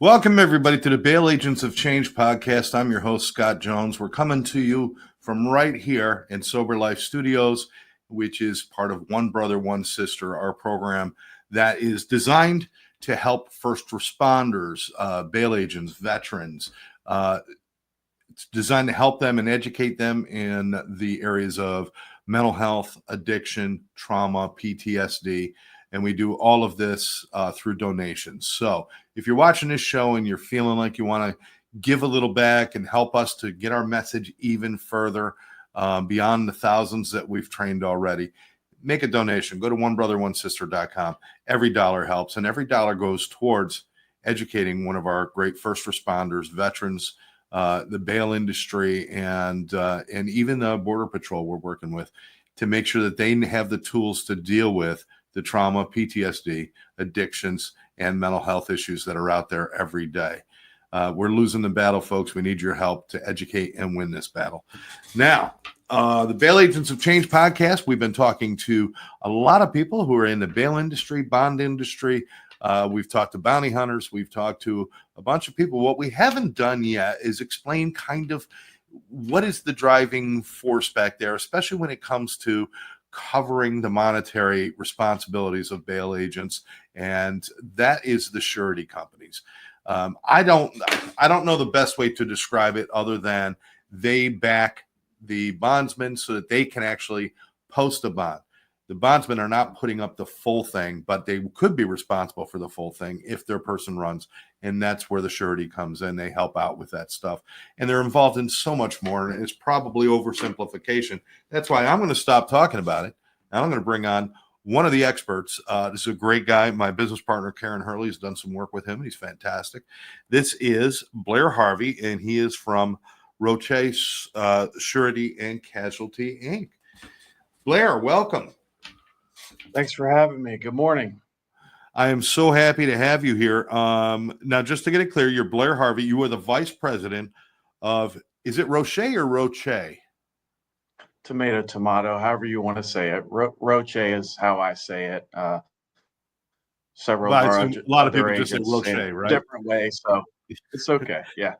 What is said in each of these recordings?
Welcome, everybody, to the Bail Agents of Change podcast. I'm your host, Scott Jones. We're coming to you from right here in Sober Life Studios, which is part of One Brother, One Sister, our program that is designed to help first responders, bail agents, veterans. It's designed to help them and educate them in the areas of mental health, addiction, trauma, PTSD. And we do all of this through donations. So if you're watching this show and you're feeling like you want to give a little back and help us to get our message even further beyond the thousands that we've trained already, make a donation. Go to onebrother1sister.com. Every dollar helps, and every dollar goes towards educating one of our great first responders, veterans, the bail industry, and even the Border Patrol we're working with to make sure that they have the tools to deal with the trauma, PTSD, addictions, and mental health issues that are out there every day. We're losing the battle, folks. We need your help to educate and win this battle. Now, the Bail Agents of Change podcast, we've been talking to a lot of people who are in the bail industry, bond industry. We've talked to bounty hunters. We've talked to a bunch of people. What we haven't done yet is explain kind of what is the driving force back there, especially when it comes to covering the monetary responsibilities of bail agents, and that is the surety companies. I don't know the best way to describe it other than they back the bondsmen so that they can actually post a bond. The bondsmen are not putting up the full thing, but they could be responsible for the full thing if their person runs. And that's where the surety comes in. They help out with that stuff. And they're involved in so much more. And it's probably oversimplification. That's why I'm going to stop talking about it. And I'm going to bring on one of the experts. This is a great guy. My business partner, Karen Hurley, has done some work with him. He's fantastic. This is Blair Harvey, and he is from Roche, Surety, and Casualty, Inc. Blair, welcome. Thanks for having me. Good morning. I am so happy to have you here. Now, just to get it clear, you're Blair Harvey. You are the vice president of, is it Roche or Roche? Tomato, however you want to say it. Roche is how I say it. Several of a lot of people just say Roche, right? Different way, so it's okay. Yeah.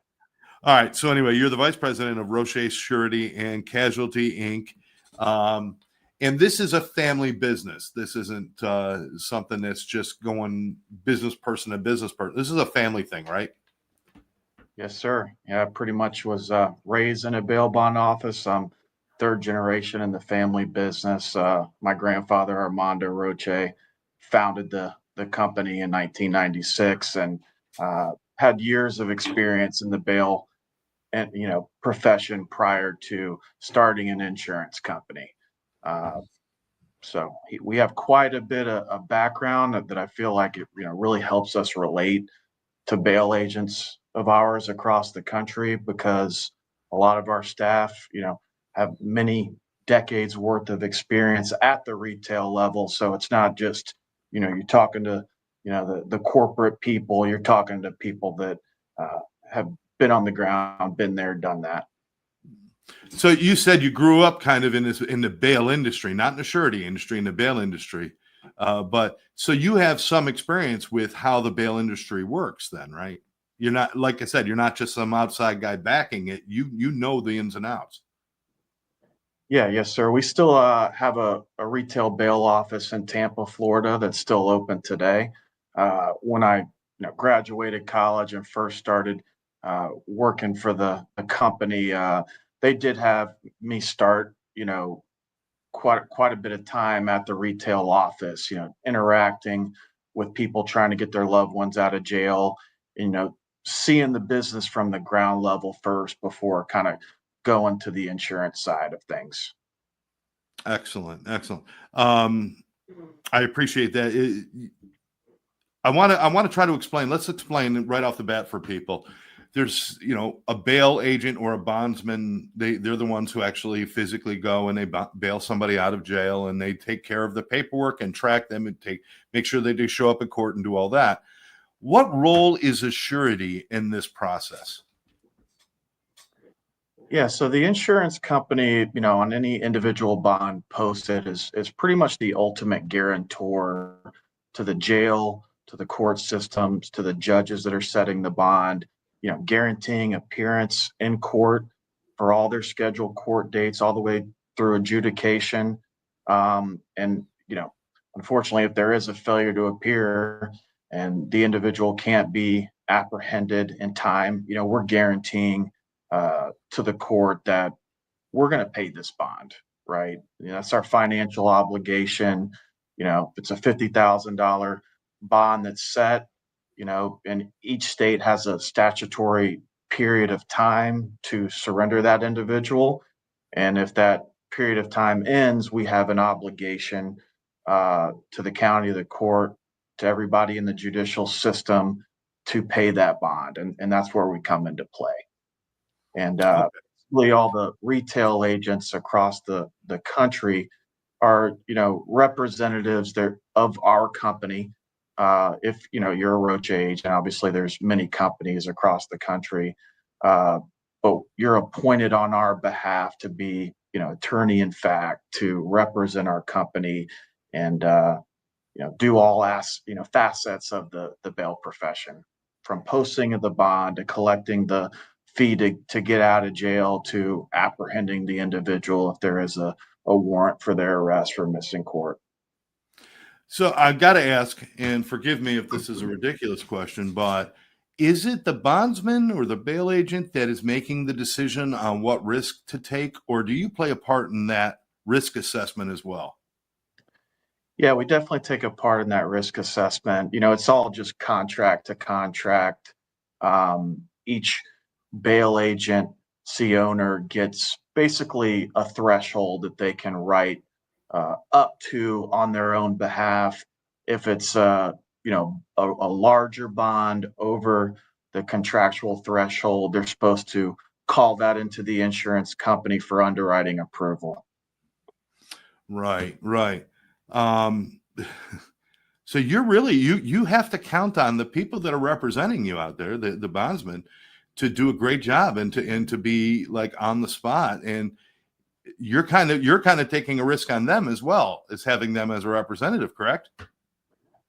All right. So anyway, you're the vice president of Roche, Surety, and Casualty, Inc. And this is a family business. This isn't something that's just going business person to business person. This is a family thing, right? Yes, sir. Yeah, pretty much was raised in a bail bond office. I'm third generation in the family business. My grandfather, Armando Roche, founded the company in 1996 and had years of experience in the bail and profession prior to starting an insurance company. So we have quite a bit of background that I feel like it really helps us relate to bail agents of ours across the country, because a lot of our staff have many decades worth of experience at the retail level. So it's not just you're talking to the corporate people. You're talking to people that have been on the ground, been there, done that. So you said you grew up kind of in the bail industry, not in the surety industry, in the bail industry. But so you have some experience with how the bail industry works then, right? You're not, like I said, you're not just some outside guy backing it. You know the ins and outs. Yeah, yes, sir. We still have a retail bail office in Tampa, Florida that's still open today. When I graduated college and first started working for the company, they did have me start, quite a bit of time at the retail office, interacting with people trying to get their loved ones out of jail, seeing the business from the ground level first before kind of going to the insurance side of things. Excellent. I appreciate that. I want to try to explain. Let's explain right off the bat for people. There's, a bail agent or a bondsman. They're the ones who actually physically go and they bail somebody out of jail, and they take care of the paperwork and track them and make sure they do show up in court and do all that. What role is a surety in this process? Yeah, so the insurance company, on any individual bond posted is pretty much the ultimate guarantor to the jail, to to the court systems, to the judges that are setting the bond, guaranteeing appearance in court for all their scheduled court dates, all the way through adjudication. And unfortunately, if there is a failure to appear and the individual can't be apprehended in time, we're guaranteeing to the court that we're going to pay this bond, right? That's our financial obligation. If it's a $50,000 bond that's set, and each state has a statutory period of time to surrender that individual. And if that period of time ends, we have an obligation to the county, the court, to everybody in the judicial system to pay that bond. And that's where we come into play. And really all the retail agents across the country are, representatives there of our company. If you're a Roche agent, obviously there's many companies across the country, but you're appointed on our behalf to be, attorney in fact, to represent our company and do all facets of the bail profession, from posting of the bond to collecting the fee to get out of jail to apprehending the individual if there is a warrant for their arrest for missing court. So I've got to ask, and forgive me if this is a ridiculous question, but is it the bondsman or the bail agent that is making the decision on what risk to take, or do you play a part in that risk assessment as well? Yeah, we definitely take a part in that risk assessment. It's all just contract to contract. Each bail agency owner gets basically a threshold that they can write up to on their own behalf. If it's a larger bond over the contractual threshold, they're supposed to call that into the insurance company for underwriting approval. Right. Um, so you're really, you have to count on the people that are representing you out there, the bondsmen, to do a great job and to be like on the spot. And you're kind of taking a risk on them as well as having them as a representative, correct?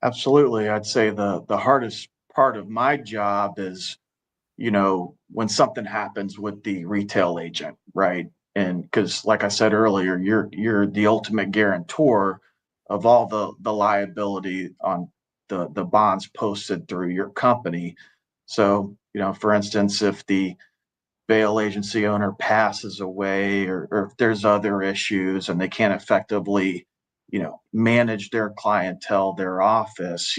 Absolutely. I'd say the hardest part of my job is, when something happens with the retail agent, right? And because, like I said earlier, you're the ultimate guarantor of all the liability on the bonds posted through your company. So, for instance, if the bail agency owner passes away, or if there's other issues and they can't effectively, manage their clientele, their office,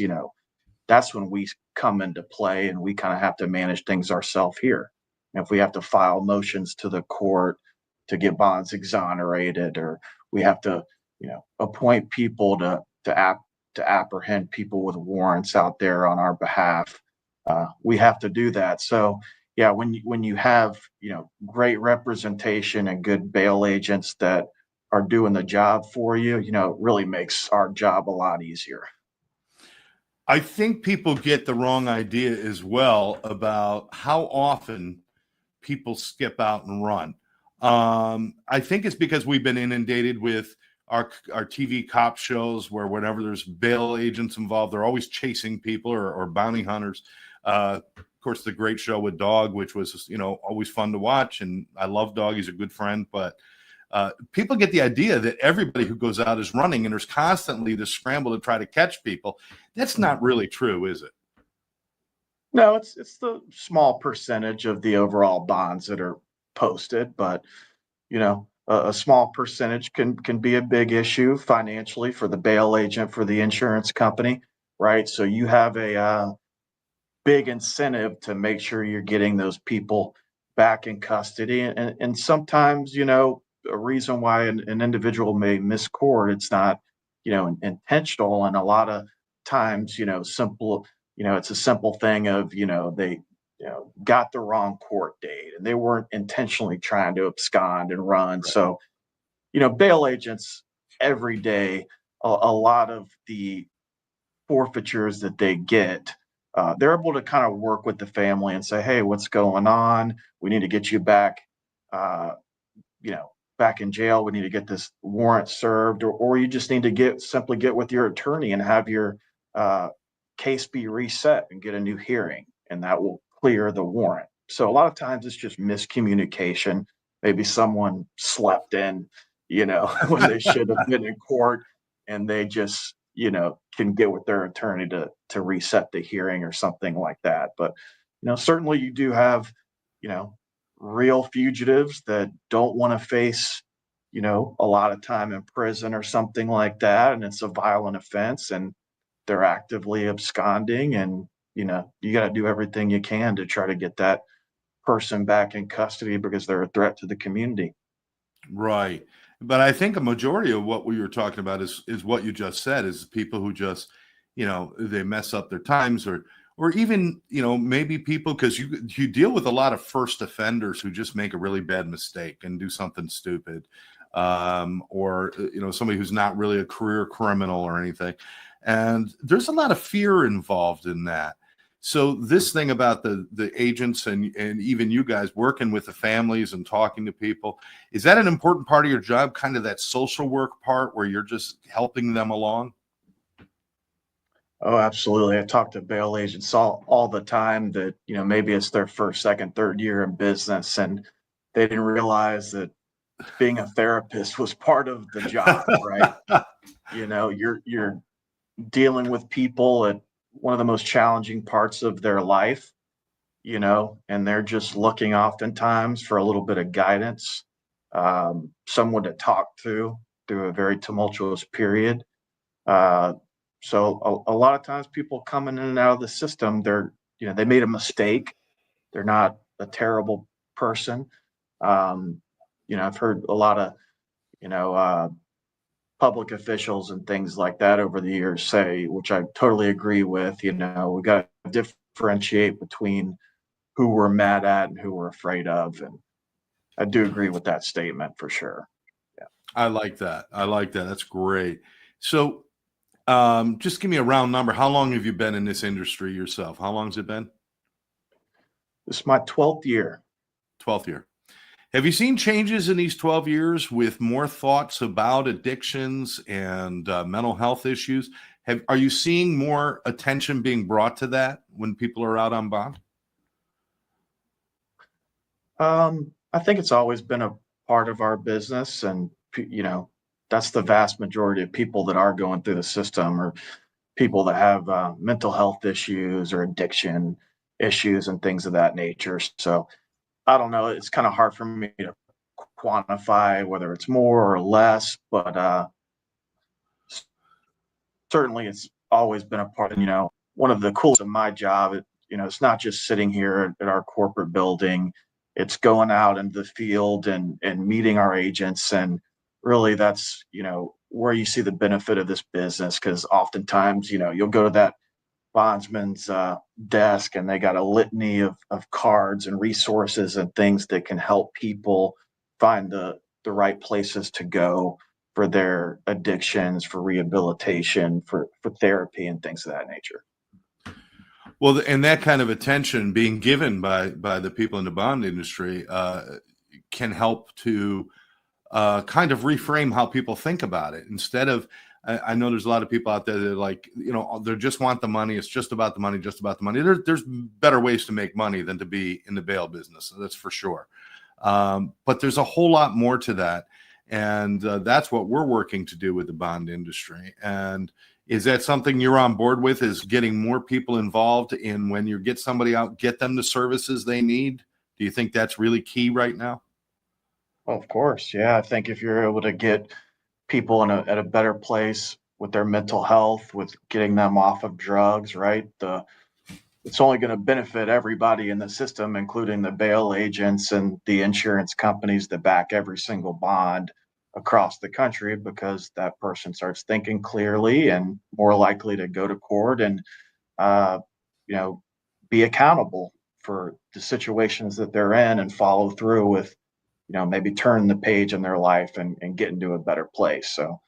that's when we come into play and we kind of have to manage things ourselves here. And if we have to file motions to the court to get bonds exonerated, or we have to, appoint people to apprehend people with warrants out there on our behalf, we have to do that. So yeah, when you have great representation and good bail agents that are doing the job for you, it really makes our job a lot easier. I think people get the wrong idea as well about how often people skip out and run. I think it's because we've been inundated with our TV cop shows where whenever there's bail agents involved, they're always chasing people or bounty hunters. Of course, the great show with Dog, which was, always fun to watch. And I love Dog. He's a good friend. But people get the idea that everybody who goes out is running and there's constantly this scramble to try to catch people. That's not really true, is it? No, it's the small percentage of the overall bonds that are posted, but a small percentage can be a big issue financially for the bail agent, for the insurance company, right? So you have a big incentive to make sure you're getting those people back in custody, and sometimes a reason why an individual may miss court, it's not intentional, and a lot of times simple it's a simple thing of they got the wrong court date and they weren't intentionally trying to abscond and run. Right. So bail agents every day, a lot of the forfeitures that they get, they're able to kind of work with the family and say, hey, what's going on? We need to get you back, uh, back in jail. We need to get this warrant served, or you just need to simply get with your attorney and have your case be reset and get a new hearing, and that will clear the warrant. So a lot of times it's just miscommunication. Maybe someone slept in, when they should have been in court, and they just, can get with their attorney to reset the hearing or something like that. But, certainly you do have, you know, real fugitives that don't want to face, a lot of time in prison or something like that, and it's a violent offense, and they're actively absconding, and you got to do everything you can to try to get that person back in custody because they're a threat to the community. Right. But I think a majority of what we were talking about is what you just said, is people who just, they mess up their times, or even, maybe people, because you deal with a lot of first offenders who just make a really bad mistake and do something stupid. Or somebody who's not really a career criminal or anything. And there's a lot of fear involved in that. So this thing about the agents and even you guys working with the families and talking to people, is that an important part of your job, kind of that social work part where you're just helping them along? Oh, absolutely. I talk to bail agents all the time that, maybe it's their first, second, third year in business, and they didn't realize that being a therapist was part of the job, right? You're dealing with people at one of the most challenging parts of their life, and they're just looking oftentimes for a little bit of guidance, someone to talk to through a very tumultuous period. Uh, so a lot of times people coming in and out of the system, they made a mistake. They're not a terrible person. I've heard a lot of, you know, uh, public officials and things like that over the years say, which I totally agree with, we got to differentiate between who we're mad at and who we're afraid of. And I do agree with that statement for sure. Yeah. I like that. I like that. That's great. So just give me a round number. How long have you been in this industry yourself? How long has it been? This is my 12th year. 12th year. Have you seen changes in these 12 years with more thoughts about addictions and mental health issues? Are you seeing more attention being brought to that when people are out on bond? I think it's always been a part of our business, and that's the vast majority of people that are going through the system, or people that have mental health issues or addiction issues and things of that nature. So I don't know. It's kind of hard for me to quantify whether it's more or less, but certainly it's always been a part. And one of the coolest of my job, it's not just sitting here at our corporate building. It's going out into the field and meeting our agents, and really that's where you see the benefit of this business, because oftentimes you'll go to that bondsman's desk and they got a litany of cards and resources and things that can help people find the right places to go for their addictions, for rehabilitation, for therapy and things of that nature. Well, and that kind of attention being given by the people in the bond industry can help to kind of reframe how people think about it. Instead of, I know there's a lot of people out there that are like, they just want the money. It's just about the money, just about the money. There's better ways to make money than to be in the bail business. That's for sure. But there's a whole lot more to that. And that's what we're working to do with the bond industry. And is that something you're on board with, is getting more people involved in, when you get somebody out, get them the services they need? Do you think that's really key right now? Well, of course. Yeah. I think if you're able to get people at a better place with their mental health, with getting them off of drugs, right? It's only going to benefit everybody in the system, including the bail agents and the insurance companies that back every single bond across the country, because that person starts thinking clearly and more likely to go to court and, uh, you know, be accountable for the situations that they're in, and follow through with, maybe turn the page in their life and get into a better place. So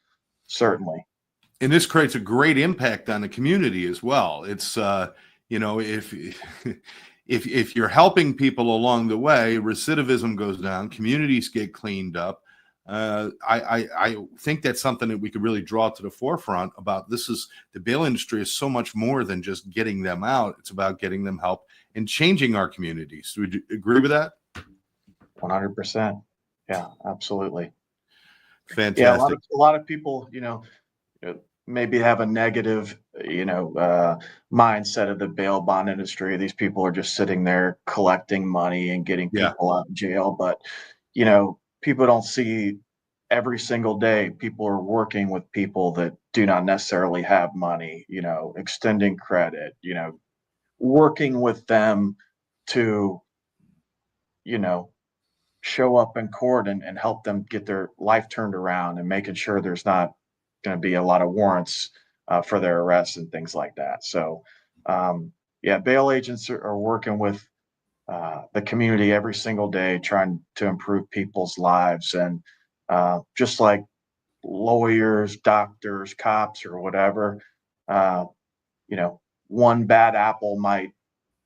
certainly. And this creates a great impact on the community as well. It's if if you're helping people along the way, recidivism goes down, communities get cleaned up, I think that's something that we could really draw to the forefront about. This is the bail industry is so much more than just getting them out. It's about getting them help and changing our communities. Would you agree with that? 100%. Yeah, absolutely. Yeah, Fantastic. a lot of people, maybe have a negative, mindset of the bail bond industry. These people are just sitting there collecting money and getting Yeah. people out of jail. But, people don't see every single day people are working with people that do not necessarily have money, extending credit, working with them to, you know, show up in court and help them get their life turned around and making sure there's not going to be a lot of warrants for their arrests and things like that. So, yeah, bail agents are working with the community every single day, trying to improve people's lives. And just like lawyers, doctors, cops, or whatever, uh, one bad apple might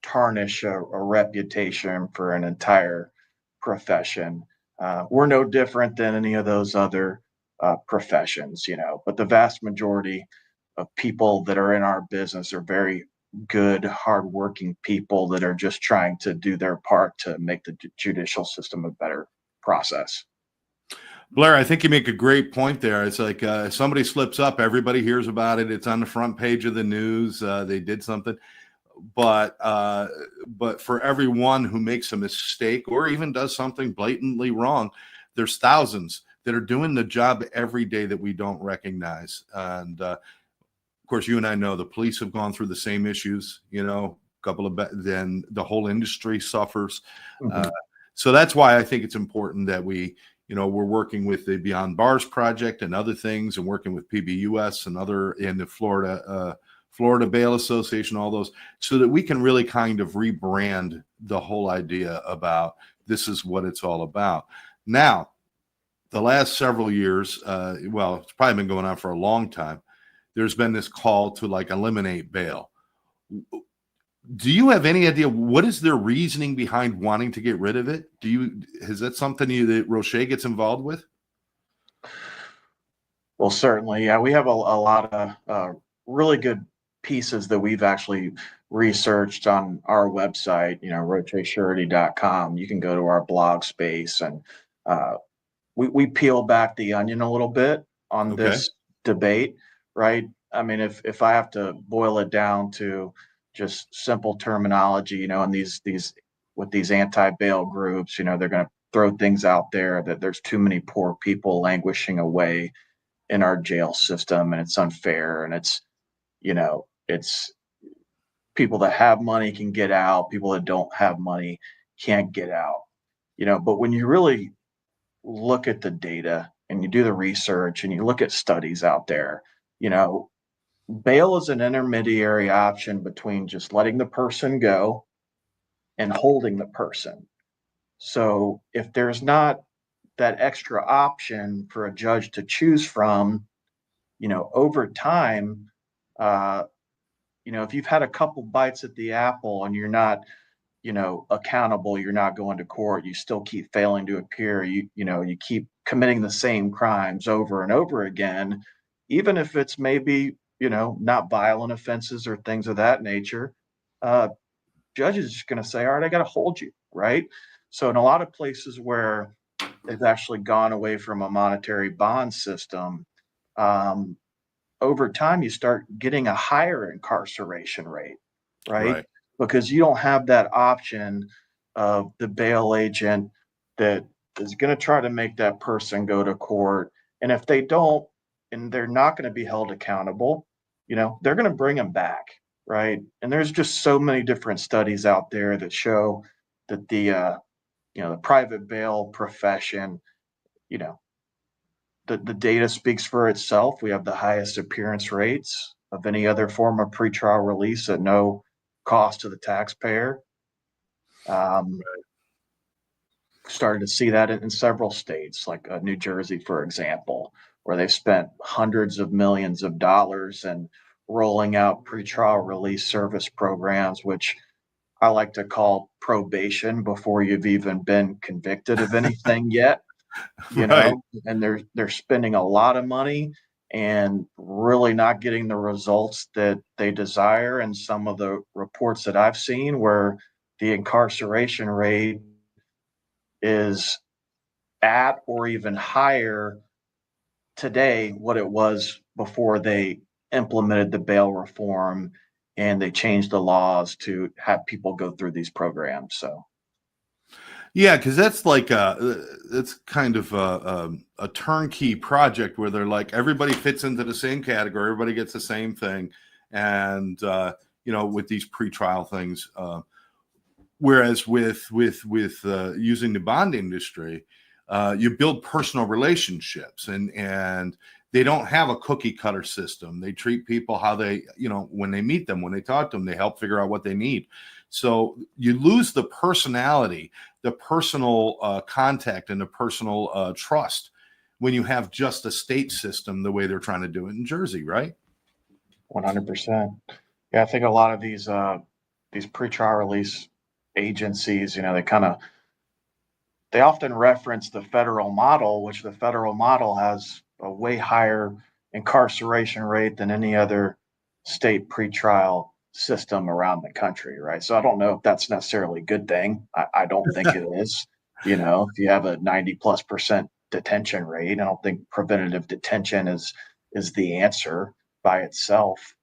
tarnish a reputation for an entire profession. We're no different than any of those other professions, but the vast majority of people that are in our business are very good, hardworking people that are just trying to do their part to make the judicial system a better process. Blair, I think you make a great point there. It's like if somebody slips up, everybody hears about it. It's on the front page of the news. They did something, but for everyone who makes a mistake or even does something blatantly wrong, there's thousands that are doing the job every day that we don't recognize. And of course, you and I know the police have gone through the same issues. Then the whole industry suffers. Mhm. So that's why I think it's important that we're working with the Beyond Bars project and other things, and working with PBUS and other in the Florida Bail Association, all those, so that we can really kind of rebrand the whole idea about this is what it's all about. Now, the last several years, it's probably been going on for a long time. There's been this call to eliminate bail. Do you have any idea what is their reasoning behind wanting to get rid of it? Is that something that Roche gets involved with? Well, certainly, yeah. We have a lot of really good pieces that we've actually researched on our website, rochesurety.com. You can go to our blog space, and uh, we peel back the onion a little bit on Okay. this debate, right? I mean, if I have to boil it down to just simple terminology, and these with these anti-bail groups, they're going to throw things out there that there's too many poor people languishing away in our jail system, and it's unfair, and it's people that have money can get out, people that don't have money can't get out. But when you really look at the data and you do the research and you look at studies out there, you know bail is an intermediary option between just letting the person go and holding the person. So if there's not that extra option for a judge to choose from, over time, uh, if you've had a couple bites at the apple and you're not, accountable, you're not going to court, you still keep failing to appear, you keep committing the same crimes over and over again, even if it's maybe, not violent offenses or things of that nature, uh, judges are just going to say, all right, I got to hold you, right? So in a lot of places where they've actually gone away from a monetary bond system, um, over time, you start getting a higher incarceration rate, right? Right. Because you don't have that option of the bail agent that is going to try to make that person go to court. And if they don't, and they're not going to be held accountable, they're going to bring them back, right? And there's just so many different studies out there that show that the private bail profession, you know, the data speaks for itself. We have the highest appearance rates of any other form of pretrial release at no cost to the taxpayer. Um, Started to see that in several states, like New Jersey, for example, where they've spent hundreds of millions of dollars and rolling out pretrial release service programs, which I like to call probation before you've even been convicted of anything yet. Right. and they're spending a lot of money and really not getting the results that they desire. And some of the reports that I've seen where the incarceration rate is at or even higher today what it was before they implemented the bail reform and they changed the laws to have people go through these programs. So Yeah, because that's like it's kind of a turnkey project where they're like everybody fits into the same category, everybody gets the same thing, and with these pretrial things. Whereas with using the bond industry, you build personal relationships, and they don't have a cookie cutter system. They treat people how they, when they meet them, when they talk to them, they help figure out what they need. So you lose the personality, the personal contact, and the personal trust when you have just a state system the way they're trying to do it in Jersey, right? 100%. Yeah, I think a lot of these pretrial release agencies, they often reference the federal model, which the federal model has a way higher incarceration rate than any other state pretrial system around the country, right? So I don't know if that's necessarily a good thing. I don't think it is. If you have a 90+% detention rate, I don't think preventative detention is the answer by itself,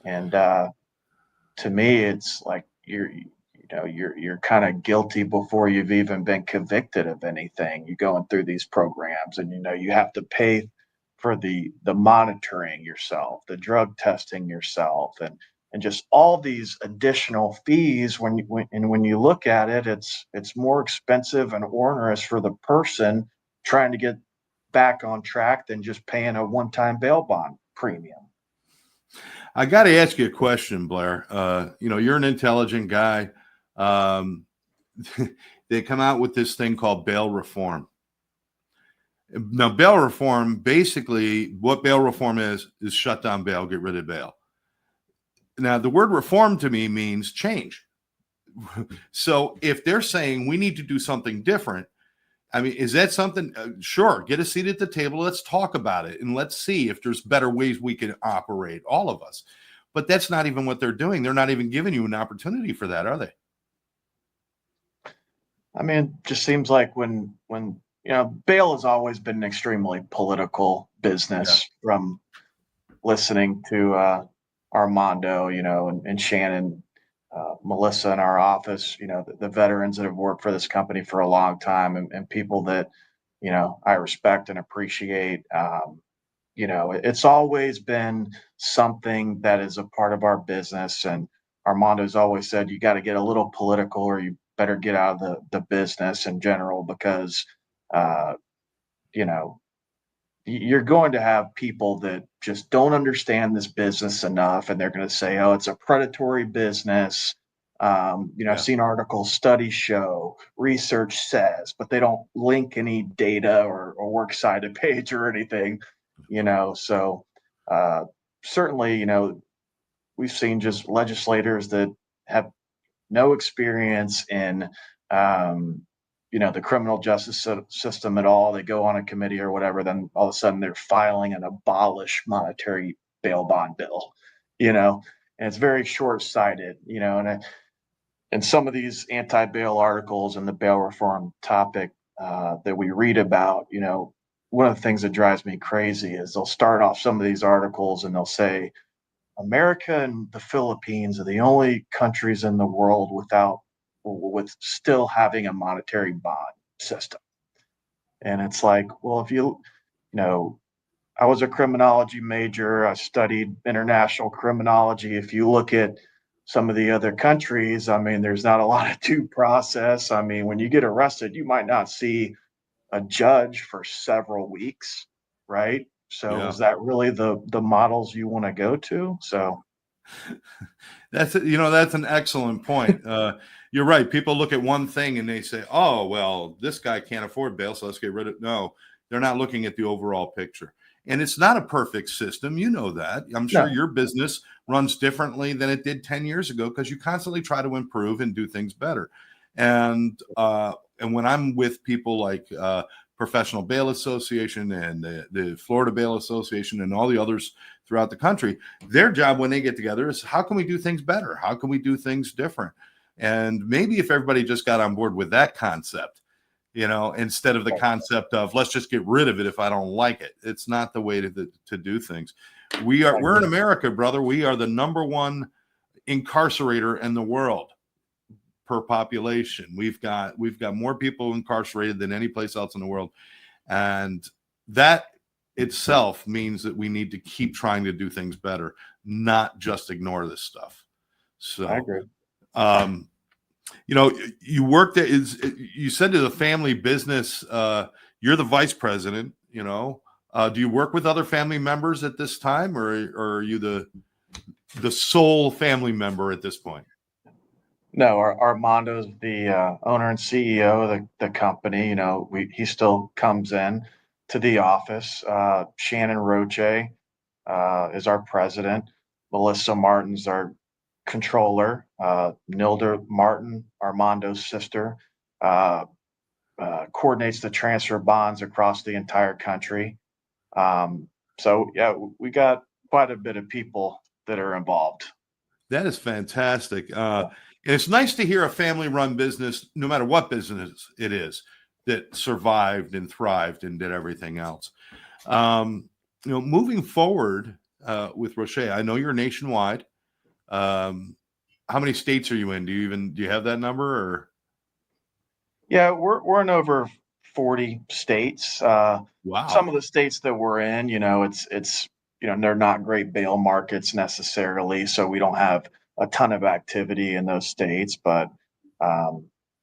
And to me, it's like you're kind of guilty before you've even been convicted of anything. You're going through these programs, and you have to pay for the monitoring yourself, the drug testing yourself, and just all these additional fees. When you look at it, it's more expensive and onerous for the person trying to get back on track than just paying a one-time bail bond premium. I got to ask you a question, Blair. You're an intelligent guy. Um, they come out with this thing called bail reform. Now, bail reform, basically, what bail reform is shut down bail, get rid of bail. Now, the word reform to me means change. So if they're saying we need to do something different, I mean, is that something? Sure, get a seat at the table. Let's talk about it, and let's see if there's better ways we can operate, all of us. But that's not even what they're doing. They're not even giving you an opportunity for that, are they? I mean, it just seems like when bail has always been an extremely political Yeah. business from listening to Armando, and Shannon, Melissa in our office, the veterans that have worked for this company for a long time and people that, I respect and appreciate. It's always been something that is a part of our business. And Armando's always said, you got to get a little political or you better get out of the business in general because, uh, you know, you're going to have people that just don't understand this business enough, and they're going to say, "Oh, it's a predatory business." I've Yeah. seen articles, studies show, research says, but they don't link any data or works cited page or anything. So uh, certainly, we've seen just legislators that have no experience in the criminal justice system at all. They go on a committee or whatever, then all of a sudden they're filing an abolish monetary bail bond bill, and it's very short sighted, and some of these anti bail articles and the bail reform topic that we read about, one of the things that drives me crazy is they'll start off some of these articles and they'll say America and the Philippines are the only countries in the world with still having a monetary bond system. And it's like, well, if I was a criminology major, I studied international criminology. If you look at some of the other countries, I mean, there's not a lot of due process. I mean, when you get arrested, you might not see a judge for several weeks, right? So Yeah. is that really the models you want to go to? So That's an excellent point. You're right. People look at one thing and they say, "Oh, well, this guy can't afford bail, so let's get rid of." No, they're not looking at the overall picture. And it's not a perfect system. You know that. I'm sure no, your business runs differently than it did 10 years ago because you constantly try to improve and do things better. And and when I'm with people like Professional Bail Association and the Florida Bail Association and all the others throughout the country, their job when they get together is how can we do things better? How can we do things different? And maybe if everybody just got on board with that concept, instead of the concept of let's just get rid of it if I don't like it. It's not the way to do things. We're in America, brother. We are the number one incarcerator in the world per population. We've got more people incarcerated than any place else in the world. And that itself means that we need to keep trying to do things better, not just ignore this stuff. So I agree. You worked at you said to the family business, you're the vice president, do you work with other family members at this time, or are you the sole family member at this point? No, Armando's the owner and CEO of the company. He still comes in to the office. Shannon Roche is our president. Melissa Martin's our controller. Nilda Martin, Armando's sister, coordinates the transfer bonds across the entire country. So yeah, we got quite a bit of people that are involved. That is fantastic. And it's nice to hear a family-run business, no matter what business it is, that survived and thrived and did everything else. Moving forward with Roche, I know you're nationwide. How many states are you in? Do you have that number? Or Yeah, we're in over 40 states. wow, some of the states that we're in, it's they're not great bail markets necessarily, so we don't have a ton of activity in those states. But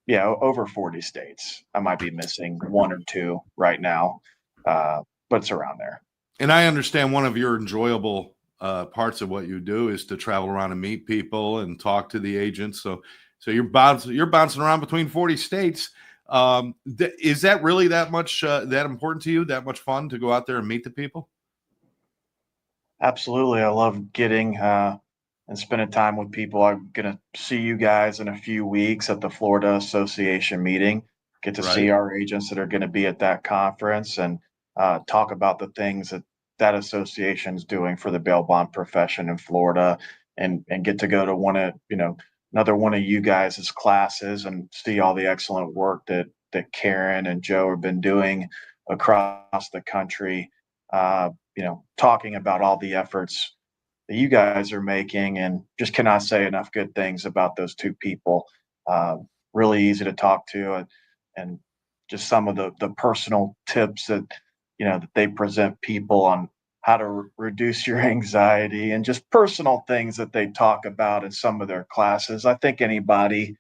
yeah, over 40 states. I might be missing one or two right now, but it's around there. And I understand one of your enjoyable parts of what you do is to travel around and meet people and talk to the agents. So you're bouncing around between 40 states. Is that really that much that important to you? That much fun to go out there and meet the people? Absolutely, I love getting and spending time with people. I'm gonna see you guys in a few weeks at the Florida Association meeting. Get to Right. see our agents that are going to be at that conference and talk about the things that association is doing for the bail bond profession in Florida, and get to go to another one of you guys' classes and see all the excellent work that Karen and Joe have been doing across the country. Talking about all the efforts that you guys are making, and just cannot say enough good things about those two people. Uh, really easy to talk to, and just some of the personal tips that they present people on how to reduce your anxiety, and just personal things that they talk about in some of their classes. I think anybody,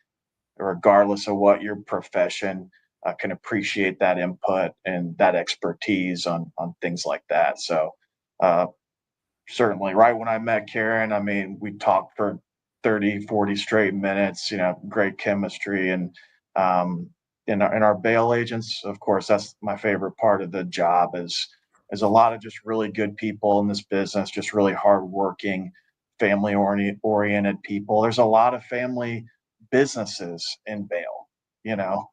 regardless of what your profession, can appreciate that input and that expertise on things like that. So uh, certainly, right when I met Karen, I mean, we talked for 30, 40 straight minutes, great chemistry. And in our bail agents, of course, that's my favorite part of the job is a lot of just really good people in this business, just really hardworking, family oriented people. There's a lot of family businesses in bail. You know,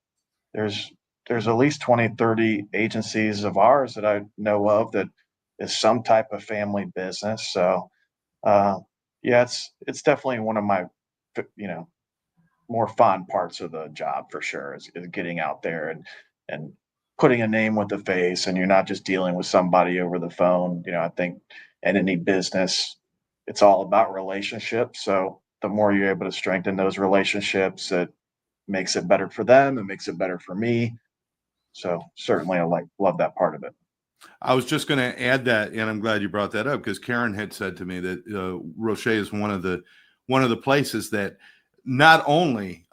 there's there's at least 20, 30 agencies of ours that I know of that is some type of family business. So uh, yeah, it's definitely one of my you know more fun parts of the job for sure is getting out there and putting a name with the face, and you're not just dealing with somebody over the phone. I think in any business, it's all about relationships. So the more you're able to strengthen those relationships, it makes it better for them. It makes it better for me. So certainly, love that part of it. I was just going to add that, and I'm glad you brought that up because Karen had said to me that Roche is one of the places that not only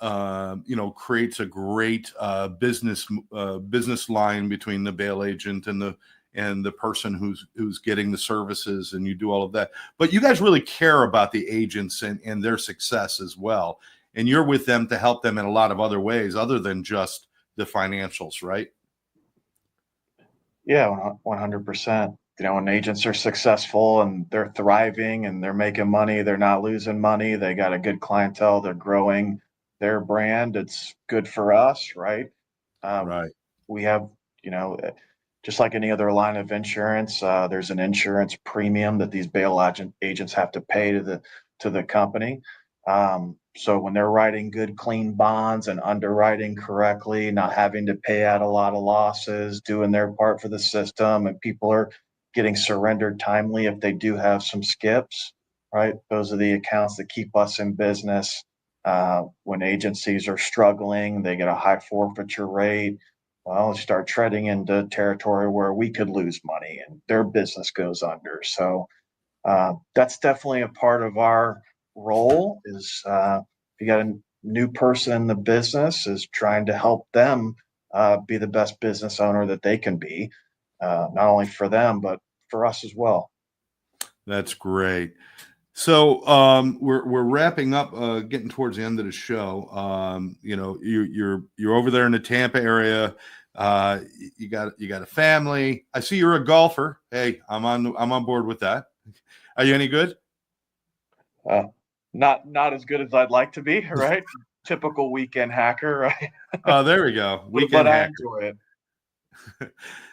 creates a great business line between the bail agent and the person who's getting the services, and you do all of that, but you guys really care about the agents and their success as well, and you're with them to help them in a lot of other ways other than just the financials, right? Yeah, 100%. When agents are successful and they're thriving and they're making money, they're not losing money, they got a good clientele, they're growing their brand. It's good for us, right? Right. We have, you know, just like any other line of insurance, there's an insurance premium that these agents have to pay to the company. So when they're writing good, clean bonds and underwriting correctly, not having to pay out a lot of losses, doing their part for the system, and people are getting surrendered timely if they do have some skips, right? Those are the accounts that keep us in business. When agencies are struggling, they get a high forfeiture rate. Well, start treading into territory where we could lose money and their business goes under. So that's definitely a part of our role. Is if you got a new person in the business, is trying to help them be the best business owner that they can be, not only for them but for us as well. That's great. So we're wrapping up, getting towards the end of the show. You're over there in the Tampa area. You got a family. I see you're a golfer. Hey, I'm on board with that. Are you any good? Uh, not as good as I'd like to be, right? Typical weekend hacker, right? Oh, there we go. But Weekend I hacker. enjoy it.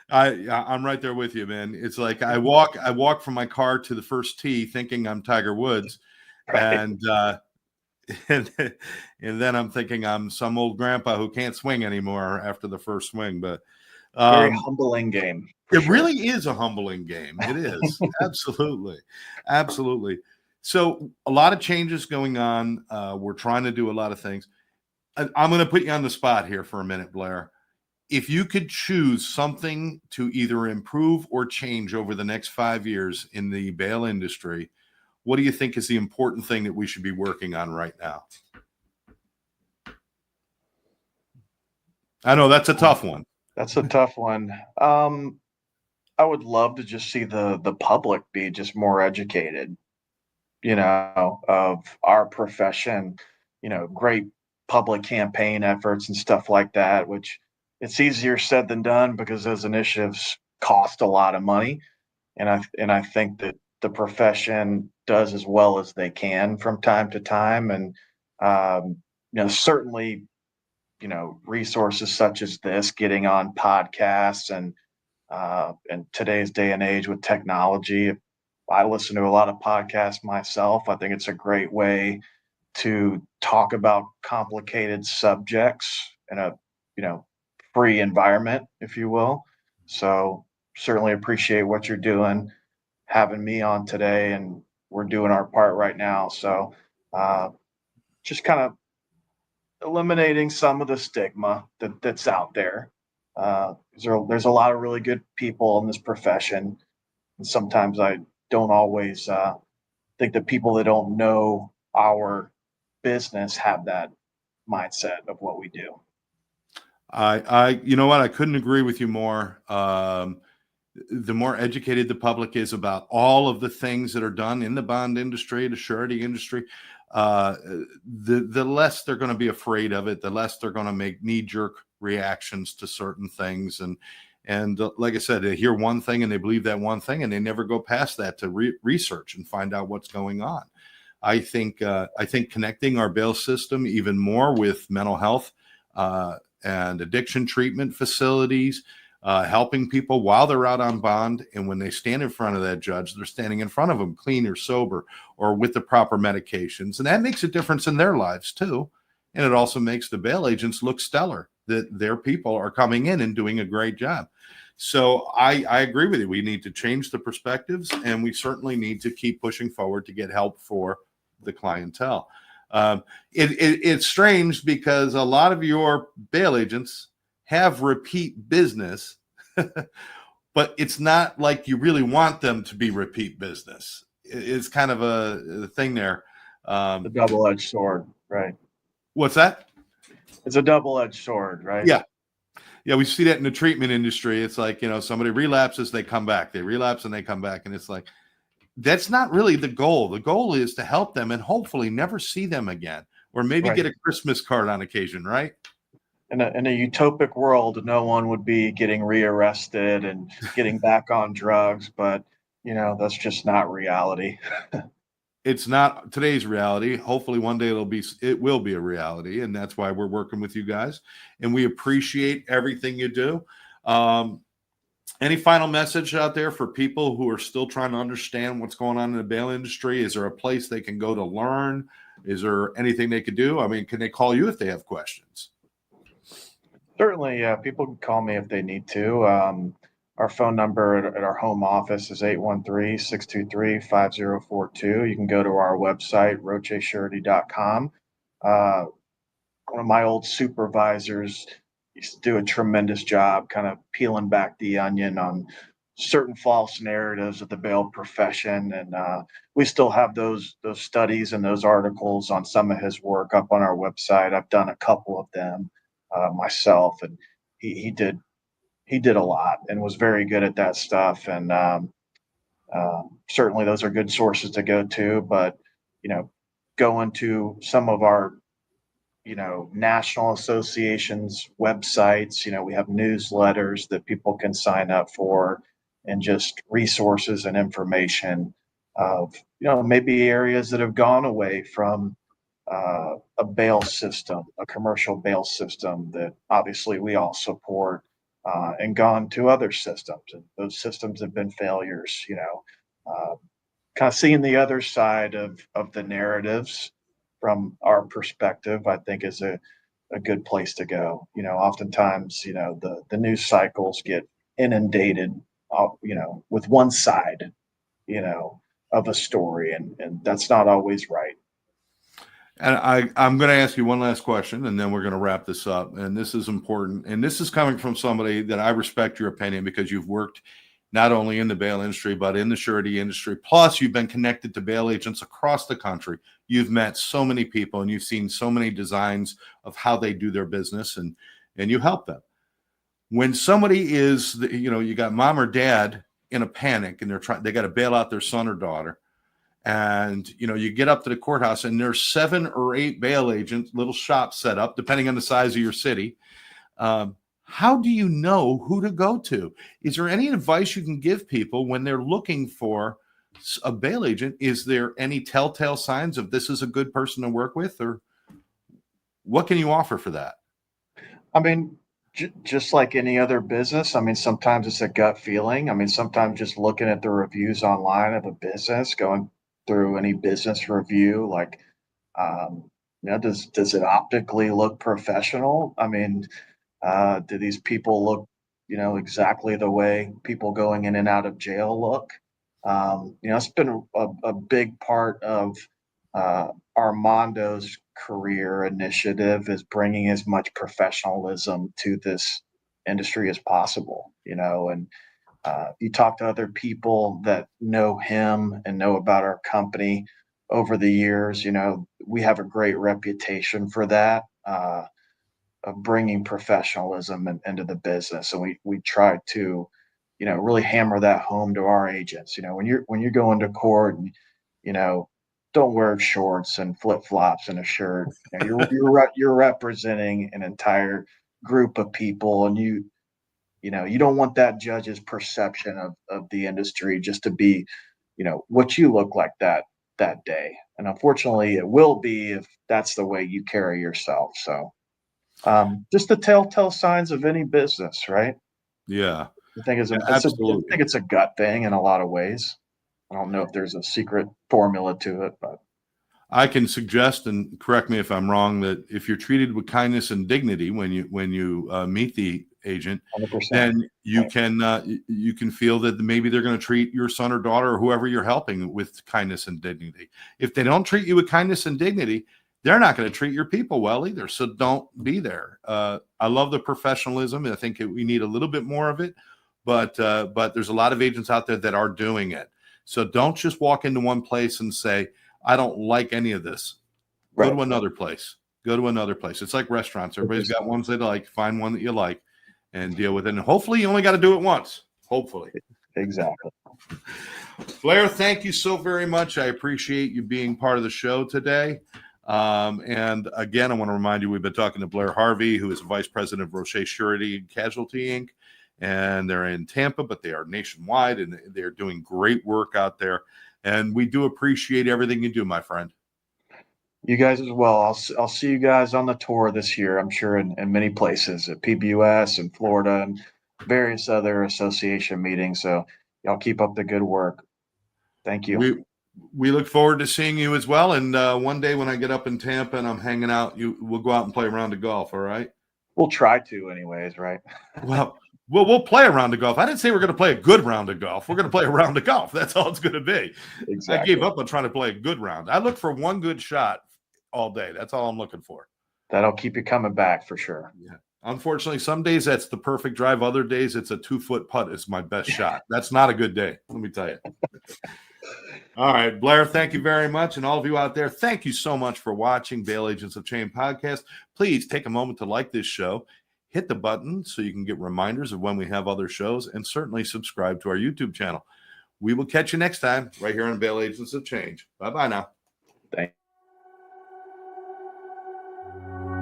I'm right there with you, man. It's like I walk from my car to the first tee thinking I'm Tiger Woods, Right. and and then I'm thinking I'm some old grandpa who can't swing anymore after the first swing. But Very um, humbling game for it sure. really is a humbling game. It is absolutely, absolutely. So a lot of changes going on. We're trying to do a lot of things. I'm going to put you on the spot here for a minute, Blair. If you could choose something to either improve or change over the next 5 years in the bail industry, what do you think is the important thing that we should be working on right now? I know that's a tough one. That's a tough one. I would love to just see the public be just more educated, of our profession, great public campaign efforts and stuff like that, which it's easier said than done because those initiatives cost a lot of money. And I think that the profession does as well as they can from time to time. And certainly, resources such as this, getting on podcasts and today's day and age with technology. I listen to a lot of podcasts myself. I think it's a great way to talk about complicated subjects in a, you know, free environment, if you will. So certainly appreciate what you're doing, having me on today, and we're doing our part right now. So uh, just kind of eliminating some of the stigma that's out there. There's a lot of really good people in this profession, and sometimes I don't always think that people that don't know our business have that mindset of what we do. You know what? I couldn't agree with you more. The more educated the public is about all of the things that are done in the bond industry, the surety industry, uh, the less they're going to be afraid of it, the less they're going to make knee-jerk reactions to certain things. And like I said, they hear one thing and they believe that one thing, and they never go past that to research and find out what's going on. I think connecting our bail system even more with mental health and addiction treatment facilities, helping people while they're out on bond. And when they stand in front of that judge, they're standing in front of them clean or sober or with the proper medications. And that makes a difference in their lives too. And it also makes the bail agents look stellar, that their people are coming in and doing a great job. So I agree with you. We need to change the perspectives, and we certainly need to keep pushing forward to get help for the clientele. It's strange because a lot of your bail agents have repeat business, but it's not like you really want them to be repeat business. It's kind of a thing there. The Um, double-edged sword, right? what's that? It's a double-edged sword, right? Yeah. Yeah, we see that in the treatment industry. It's like, somebody relapses, they come back. They relapse and they come back. And it's like, that's not really the goal. The goal is to help them and hopefully never see them again, or maybe Right. get a Christmas card on occasion, right? In a utopic world, no one would be getting rearrested and getting back on drugs, but that's just not reality. it's not today's reality. Hopefully one day it will be a reality. And that's why we're working with you guys. And we appreciate everything you do. Any final message out there for people who are still trying to understand what's going on in the bail industry? Is there a place they can go to learn? Is there anything they could do? I mean, can they call you if they have questions? Certainly, people can call me if they need to. Our phone number at our home office is 813-623-5042. You can go to our website, rochesurety.com. One of my old supervisors used to do a tremendous job kind of peeling back the onion on certain false narratives of the bail profession. And we still have those studies and those articles on some of his work up on our website. I've done a couple of them myself, and he did a lot and was very good at that stuff. And certainly those are good sources to go to. But going to some of our national associations websites, we have newsletters that people can sign up for, and just resources and information of maybe areas that have gone away from a bail system, a commercial bail system that obviously we all support, and gone to other systems, and those systems have been failures. Kind of seeing the other side of the narratives from our perspective, I think is a good place to go. Oftentimes, the news cycles get inundated, with one side, of a story, and that's not always right. And I'm going to ask you one last question, and then we're going to wrap this up. And this is important. And this is coming from somebody that I respect your opinion, because you've worked not only in the bail industry, but in the surety industry. Plus, you've been connected to bail agents across the country. You've met so many people, and you've seen so many designs of how they do their business, and you help them. When somebody is, you got mom or dad in a panic, and they got to bail out their son or daughter. And, you get up to the courthouse, and there's 7 or 8 bail agents, little shops set up, depending on the size of your city. How do you know who to go to? Is there any advice you can give people when they're looking for a bail agent? Is there any telltale signs of this is a good person to work with, or what can you offer for that? I mean, just like any other business, I mean, sometimes it's a gut feeling. I mean, sometimes just looking at the reviews online of a business, going through any business review, like, does it optically look professional? I mean, do these people look, exactly the way people going in and out of jail look? It's been a big part of Armando's career initiative, is bringing as much professionalism to this industry as possible. And you talk to other people that know him and know about our company over the years, we have a great reputation for that. Of bringing professionalism into the business, and we try to, really hammer that home to our agents. When you're going to court, and don't wear shorts and flip flops and a shirt. You're representing an entire group of people, and you don't want that judge's perception of the industry just to be, what you look like that day. And unfortunately, it will be if that's the way you carry yourself. So. Just the telltale signs of any business, right? Yeah, I think absolutely. I think it's a gut thing in a lot of ways. I don't know if there's a secret formula to it, but I can suggest, and correct me if I'm wrong, that if you're treated with kindness and dignity when you meet the agent, 100%. then you can feel that maybe they're going to treat your son or daughter or whoever you're helping with kindness and dignity. If they don't treat you with kindness and dignity, they're not going to treat your people well either. So don't be there. I love the professionalism. I think we need a little bit more of it, but there's a lot of agents out there that are doing it. So don't just walk into one place and say, I don't like any of this. Go to another place. It's like restaurants. Everybody's got ones they like. Find one that you like and deal with it. And hopefully you only got to do it once. Hopefully. Exactly. Blair, thank you so very much. I appreciate you being part of the show today. And again, I want to remind you, we've been talking to Blair Harvey, who is Vice President of Roche Surety and Casualty Inc. And they're in Tampa, but they are nationwide, and they're doing great work out there. And we do appreciate everything you do, my friend. You guys as well. I'll see you guys on the tour this year. I'm sure in many places at PBUS and Florida and various other association meetings. So y'all keep up the good work. Thank you. We look forward to seeing you as well. And one day when I get up in Tampa and I'm hanging out, we'll go out and play a round of golf. All right. We'll try to, anyways, right? Well, we'll play a round of golf. I didn't say we're going to play a good round of golf. We're going to play a round of golf. That's all it's going to be. Exactly. I gave up on trying to play a good round. I look for one good shot all day. That's all I'm looking for. That'll keep you coming back for sure. Yeah. Unfortunately, some days that's the perfect drive. Other days it's a 2-foot putt is my best shot. That's not a good day. Let me tell you. All right, Blair, thank you very much. And all of you out there, thank you so much for watching Bail Agents of Change podcast. Please take a moment to like this show. Hit the button so you can get reminders of when we have other shows, and certainly subscribe to our YouTube channel. We will catch you next time right here on Bail Agents of Change. Bye-bye now. Thank you.